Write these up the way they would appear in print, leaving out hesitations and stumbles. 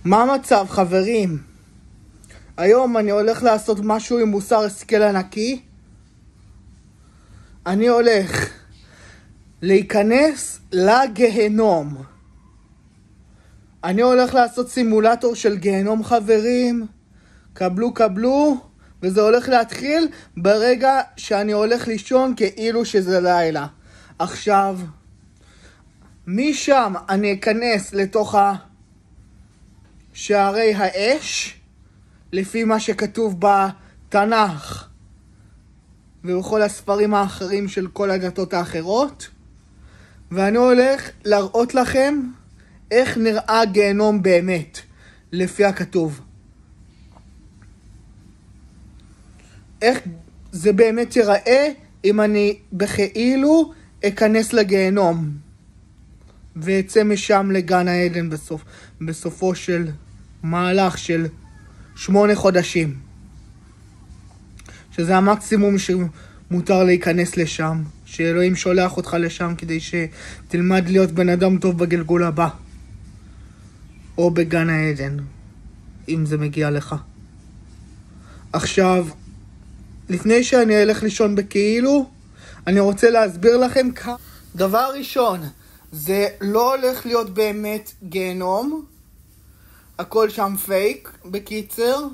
מה המצב, חברים? היום אני הולך לעשות משהו עם מוסר השכל ענקי. אני הולך להיכנס לגיהנום. אני הולך לעשות סימולטור של גיהנום, חברים. קבלו, וזה הולך להתחיל ברגע שאני הולך לישון כאילו שזה לילה. עכשיו, משם אני אכנס לתוך שערי האש, לפי מה שכתוב בתנ"ך ובכל הספרים האחרים של כל הדתות האחרות, ואני הולך להראות לכם איך נראה גיהנום באמת, לפי הכתוב. איך זה באמת ייראה אם אני בכאילו אכנס לגיהנום ויצא משם לגן העדן בסופו של מהלך של 8 חודשים, שזה המקסימום שמותר להיכנס לשם, שאלוהים שולח אותך לשם כדי שתלמד להיות בן אדם טוב בגלגול הבא, או בגן העדן אם זה מגיע לך. עכשיו, לפני שאני אלך לישון בכאילו, אני רוצה להסביר לכם דבר ראשון, זה לא הולך להיות באמת גיהנום, הכל שם פייק בקיצר,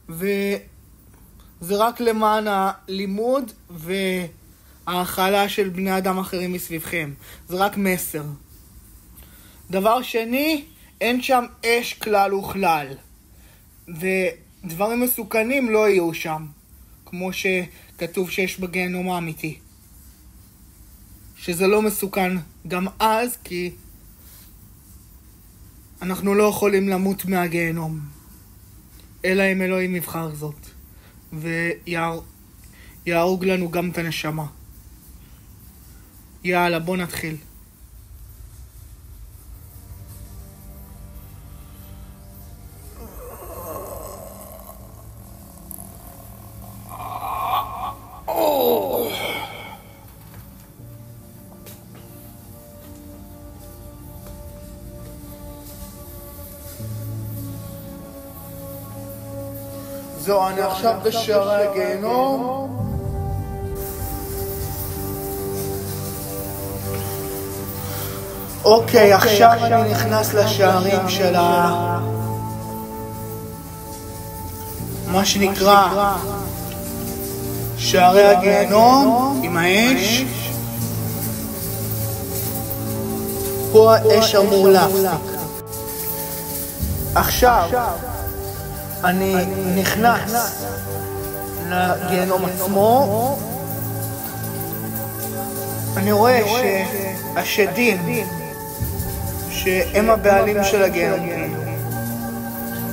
וזה רק למען הלימוד והאכלה של בני אדם אחרים מסביבכם. זה רק מסר. דבר שני, אין שם אש כלל וכלל, ודברים מסוכנים לא יהיו שם, כמו שכתוב שיש בגיהנום האמיתי, שזה לא מסוכן גם אז, כי אנחנו לא יכולים למות מהגיהנום, אלא אם אלוהים יבחר זאת, ויהרוג לנו גם את הנשמה. יאללה, בוא נתחיל. זהו, אני עכשיו בשערי הגיהנום. אוקיי, עכשיו אני נכנס לשערים של מה שנקרא שערי הגיהנום עם האש. פה האש אמור להפסיק. עכשיו אני נכנס לגיהנום עצמו. אני רואה שהשדים שהם הבעלים של הגיהנום,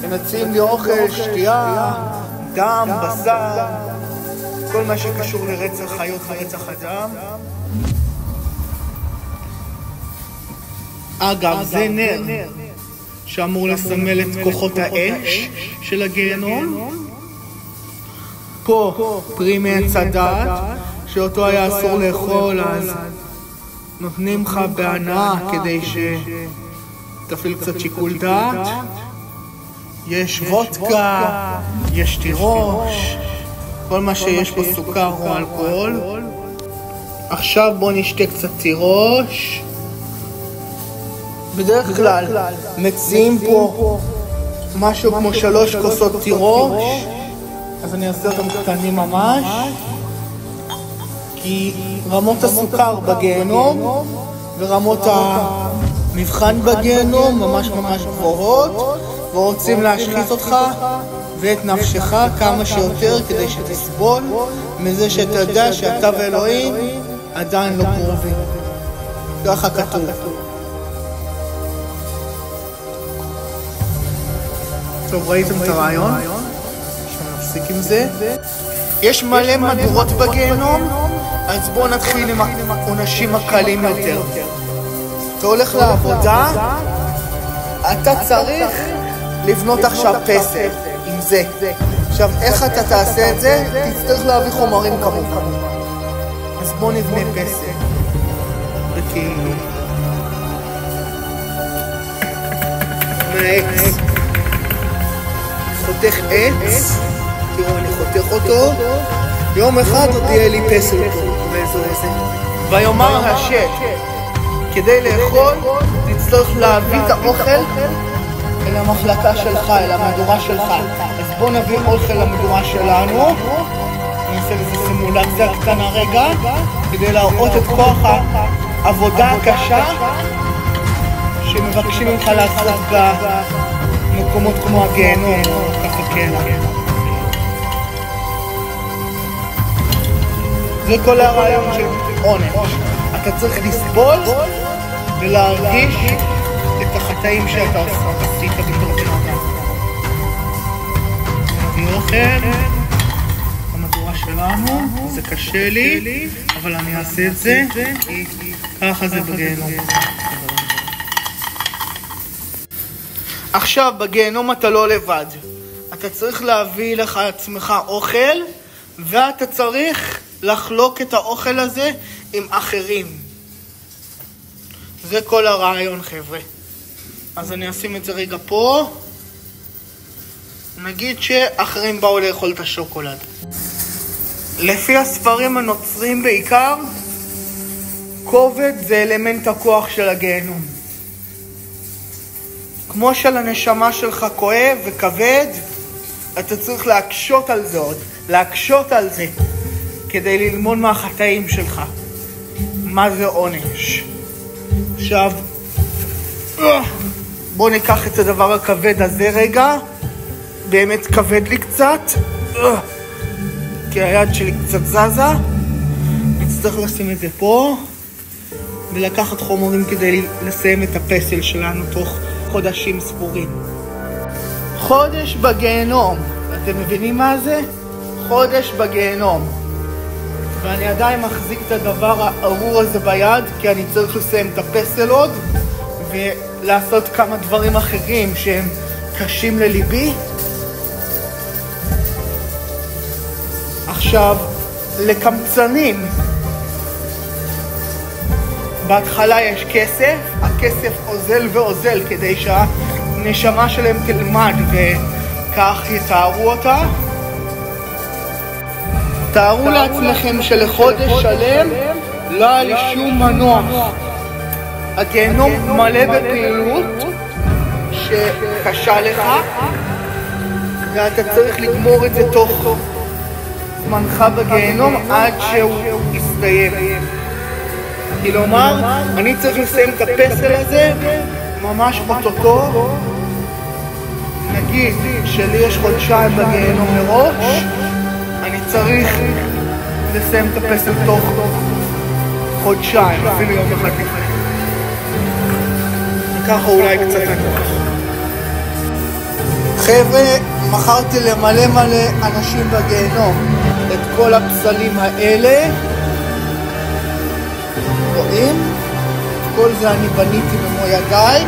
הם מציעים לי אוכל, שתייה, דם, בשר, כל מה שקשור לרצח חיות ורצח אדם. אגב, זה נר שאמור לסמל את כוחות האש של הגיהנום. פה פרי מעץ הדעת, שאותו היה אסור לאכול, אז נותנים לך בהנאה כדי שתפעיל קצת שיקול דעת. יש וודקה, יש תירוש, כל מה שיש פה סוכר או אלכוהול. עכשיו בוא נשתה קצת תירוש. בדרך כלל מציעים פה משהו כמו 3 כוסות תירוש, אז אני אעשה אותם קטנים ממש, כי רמות הסוכר בגיהנום ורמות המבחן בגיהנום ממש גבוהות, ורוצים להשחית אותך ואת נפשך כמה שיותר כדי שתסבול מזה שאתה יודע שאתה ואלוהים עדיין לא קרובים. ככה כתוב. טוב, ראיתם את הרעיון? שנפסיק עם זה. יש מלא מדורות בגיהנום, אז בואו נתחיל עם העונשים הקלים יותר. אתה הולך לעבודה, אתה צריך לבנות עכשיו פסל עם זה. עכשיו, איך אתה תעשה את זה? תצטרך להביא חומרים כמובן. אז בואו נבנה פסל. וכאילו מעץ. חותך עץ, תראו אני חותך אותו, יום אחד עוד יהיה לי פסל פה באזור הזה. ויאמר השם, כדי לאכול תצטרך להביא את האוכל אל המחלקה שלך, אל המדורה שלך. אז בוא נביא אוכל למדורה שלנו. אני אעשה לזה סימולציה קטנה רגע, כדי להראות את כוח העבודה הקשה שמבקשים ממך לעשות במקומות כמו הגיהנום או ככה כן. זה כל הרעיון של עונש. אתה צריך לסבול ולהרגיש את החטאים שאתה עשית בתור בן אדם. נביא אוכל במדורה שלנו, זה קשה לי, אבל אני אעשה את זה כי ככה זה בגיהנום. עכשיו בגיהנום אתה לא לבד, אתה צריך להביא לך עצמך אוכל ואתה צריך לחלוק את האוכל הזה עם אחרים. זה כל הרעיון חבר'ה. אז אני אשים את זה רגע פה. נגיד שאחרים באו לאכול את השוקולד. לפי הספרים הנוצרים בעיקר, כובד זה אלמנט הכוח של הגיהנום. כמו שלנשמה שלך כואב וכבד, אתה צריך להקשות על זה עוד, להקשות על זה, כדי ללמוד מהחטאים שלך. מה זה עונש? עכשיו, בוא ניקח את הדבר הכבד הזה רגע. באמת כבד לי קצת, כי היד שלי קצת זזה. נצטרך לשים את זה פה, ולקחת חומרים כדי לסיים את הפסל שלנו תוך חודשים ספורים. חודש בגיהנום. אתם מבינים מה זה? חודש בגיהנום. ואני עדיין מחזיק את הדבר הארור הזה ביד, כי אני צריך לסיים את הפסל עוד, ולעשות כמה דברים אחרים שהם קשים לליבי. עכשיו, לקמצנים, בהתחלה יש כסף, הכסף עוזל ועוזל כדי שהנשמה שלהם תלמד וכך יתארו אותה. תארו לעצמכם שלחודש שלם לא היה לי שום מנוח. הגיהנום מלא בפעילות שקשה לך, ואתה צריך לגמור את זה תוך זמנך בגיהנום עד שהוא יסתיים. כלומר, אני צריך לסיים את הפסל הזה ממש אוטוטו. נגיד שלי יש חודשיים בגיהנום מראש, אני צריך לסיים את הפסל תוך חודשיים, אפילו יום אחד לפני. ככה אולי קצת נוח. חבר'ה, מכרתי למלא אנשים בגיהנום את כל הפסלים האלה. רואים? כל זה אני בניתי במו ידיי,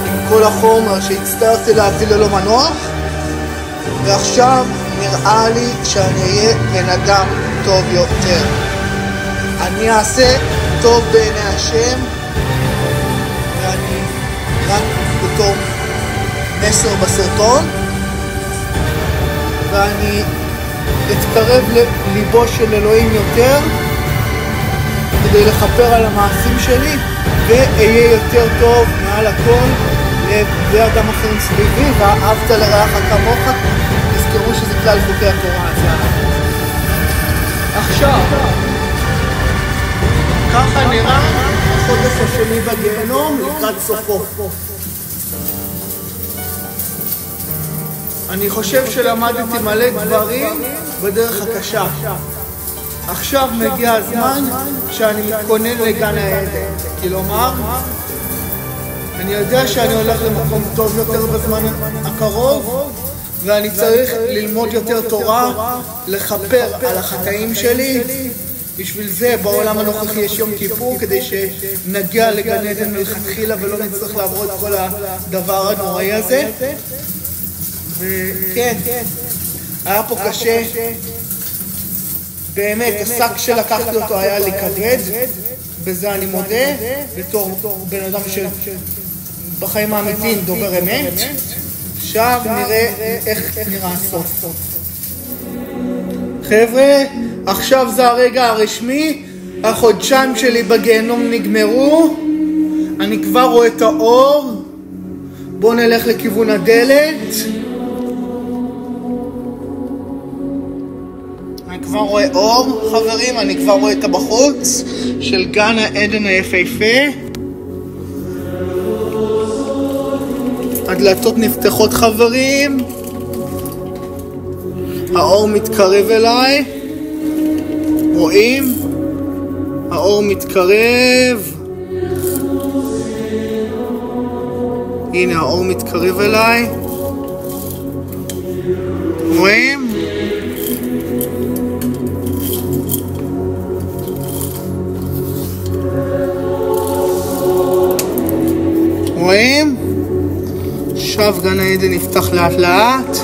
עם כל החומר שהצטרכתי להביא ללא מנוח, ועכשיו נראה לי שאני אהיה בן אדם טוב יותר. אני אעשה טוב בעיני השם, ואני רק בתור מסר בסרטון, ואני אתקרב לליבו של אלוהים יותר, כדי לכפר על המעשים שלי, ואהיה יותר טוב מעל הכל לבני אדם אחרים סביבי. ואהבת לרעך כמוך, תזכרו שזה כלל חוקי התורה. עכשיו, ככה נראה החודש השני בגיהנום לקראת סופו. אני חושב שלמדתי מלא דברים בדרך הקשה. עכשיו מגיע הזמן שאני מתכונן לגן העדן. כלומר, אני יודע שאני הולך למקום טוב יותר בזמן הקרוב, ואני צריך ללמוד יותר תורה, לכפר על החטאים שלי. בשביל זה בעולם הנוכחי יש יום כיפור, כדי שנגיע לגן עדן מלכתחילה ולא נצטרך לעבור את כל הדבר הנוראי הזה. וכן, היה פה קשה. באמת, השק שלקחתי אותו היה לי כבד, בזה אני מודה, בתור בן אדם שבחיים האמיתיים דובר אמת, עכשיו נראה איך נראה הסוף. חבר'ה, עכשיו זה הרגע הרשמי. החודשיים שלי בגיהנום נגמרו. אני כבר רואה את האור. בואו נלך לכיוון הדלת. אני כבר רואה אור, חברים. אני כבר רואה את הבחוץ של גן העדן היפהפה. הדלתות נפתחות, חברים. האור מתקרב אליי. רואים? האור מתקרב. הנה האור מתקרב אליי. רואים? רואים? עכשיו גן העדן נפתח לאט לאט.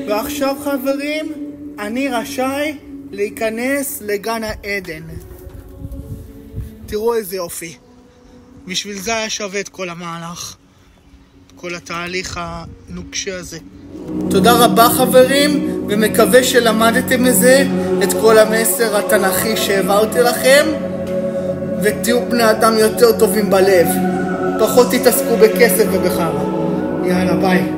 ועכשיו חברים, אני רשאי להיכנס לגן העדן. תראו איזה יופי. בשביל זה היה שווה את כל המהלך. כל התהליך הנוקשה הזה. תודה רבה חברים, ומקווה שלמדתם מזה את כל המסר התנ"כי שהעברתי לכם, ותהיו בני אדם יותר טובים בלב. פחות תתעסקו בכסף ובחרא. יאללה, ביי.